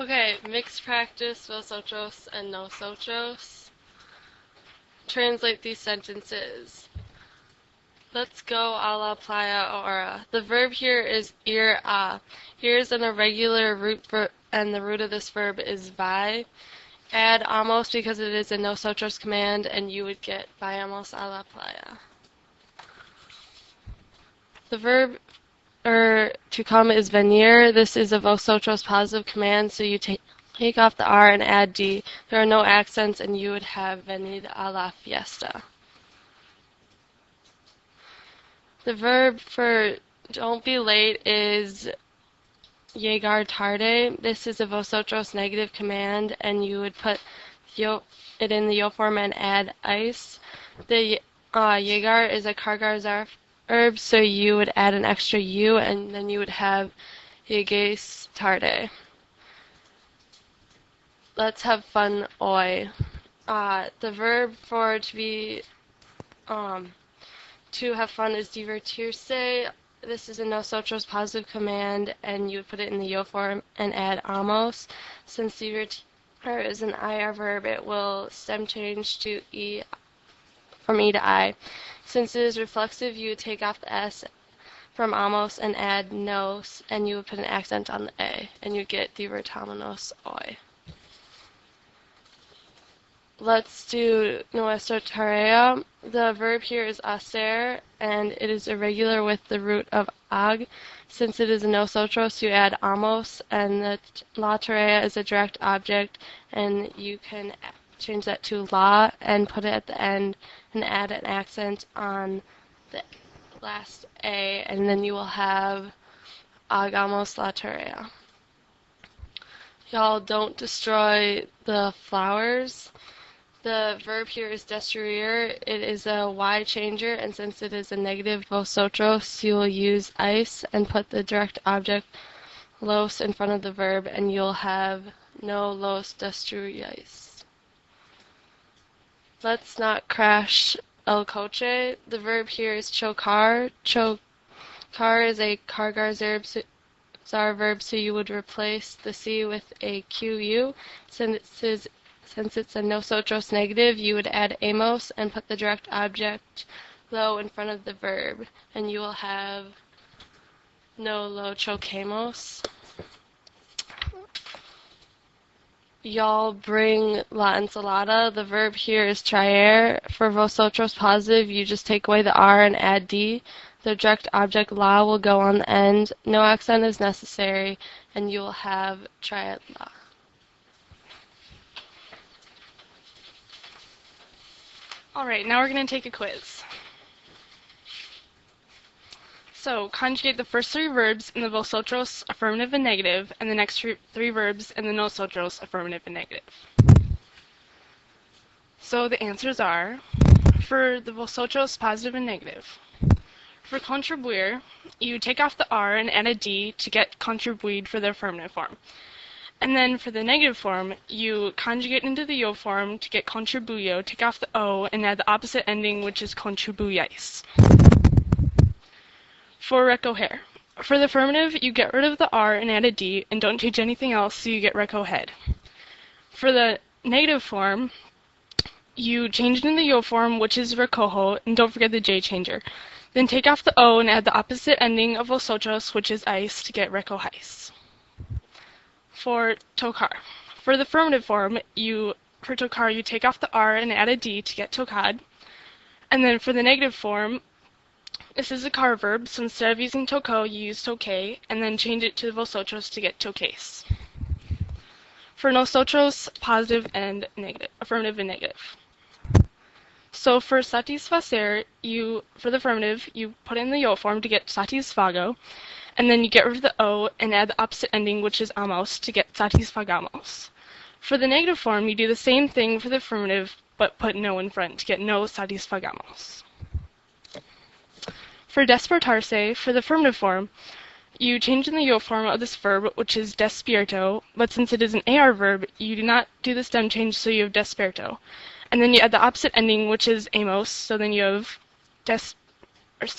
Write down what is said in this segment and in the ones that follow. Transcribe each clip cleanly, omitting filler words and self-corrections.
Okay, mixed practice, Vosotros and Nosotros. Translate these sentences. Let's go a la playa ahora. The verb here is ir a. Here is an irregular root verb, and the root of this verb is vi. Add almost because it is a nosotros command, and you would get vayamos a la playa. The verb to come is venir. This is a vosotros positive command, so you take off the R and add D. There are no accents, and you would have venid a la fiesta. The verb for don't be late is llegar tarde. This is a vosotros negative command, and you would put it in the yo form and add ice. The llegar is a cargar verb, so you would add an extra U, and then you would have llegues tarde. Let's have fun hoy. The verb for to have fun is divertirse. This is a nosotros positive command, and you would put it in the yo form and add amos. Since divertir is an IR verb, it will stem change to E from E to I. Since it is reflexive, you would take off the S from amos and add nos, and you would put an accent on the A, and you get divertámonos hoy. Let's do nuestra tarea. The verb here is hacer, and it is irregular with the root of ag. Since it is a nosotros, you add amos, and the la tarea is a direct object, and you can change that to la and put it at the end and add an accent on the last A, and then you will have hagamos la tarea. Y'all don't destroy the flowers. The verb here is destruir. It is a Y changer, and since it is a negative vosotros, you will use ice and put the direct object los in front of the verb, and you'll have no los destruyais. Let's not crash el coche. The verb here is chocar. Chocar is a cargar verb, so you would replace the C with a QU. Since it's a nosotros negative, you would add amos and put the direct object lo in front of the verb, and you will have no lo choquemos. Y'all bring la ensalada. The verb here is traer. For vosotros positive, you just take away the R and add D. The direct object la will go on the end. No accent is necessary, and you will have traer la. Alright, now we're going to take a quiz. So, conjugate the first three verbs in the vosotros, affirmative and negative, and the next three verbs in the nosotros, affirmative and negative. So the answers are, for the vosotros, positive and negative. For contribuir, you take off the R and add a D to get contribuid for the affirmative form. And then for the negative form, you conjugate into the yo form to get contribuyo, take off the O, and add the opposite ending, which is contribuyais. For recoger. For the affirmative, you get rid of the R and add a D, and don't change anything else, so you get recoger. For the negative form, you change it in the yo form, which is recojo, and don't forget the J changer. Then take off the O and add the opposite ending of vosotros, which is ice, to get recojais. For tocar. For the affirmative form, for tocar, you take off the R and add a D to get tocad. And then for the negative form, this is a car verb, so instead of using toco, you use toque, and then change it to vosotros to get toques. For nosotros, positive and negative, affirmative and negative. So for satisfacer, for the affirmative, you put in the yo form to get satisfago, and then you get rid of the O and add the opposite ending, which is amos, to get satisfagamos. For the negative form, you do the same thing for the affirmative, but put no in front to get no satisfagamos. For despertarse, for the affirmative form, you change in the yo form of this verb, which is despierto, but since it is an AR verb, you do not do the stem change, so you have desperto. And then you add the opposite ending, which is amos, so then you have so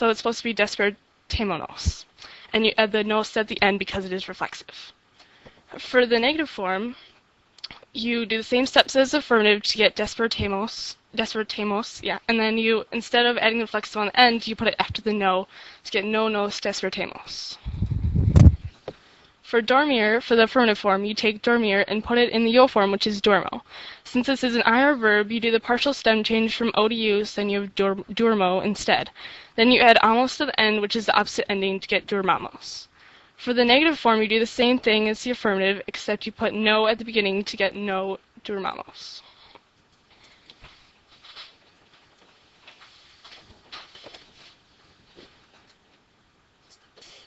it's supposed to be despertamonos. And you add the nos at the end because it is reflexive. For the negative form, you do the same steps as affirmative to get despertemos, yeah, and then you, instead of adding the flexible on the end, you put it after the no to get no nos despertemos. For dormir, for the affirmative form, you take dormir and put it in the yo form, which is dormo. Since this is an IR verb, you do the partial stem change from O to U, so then you have dormo instead. Then you add amos to the end, which is the opposite ending, to get dormamos. For the negative form, you do the same thing as the affirmative, except you put no at the beginning to get no dormamos.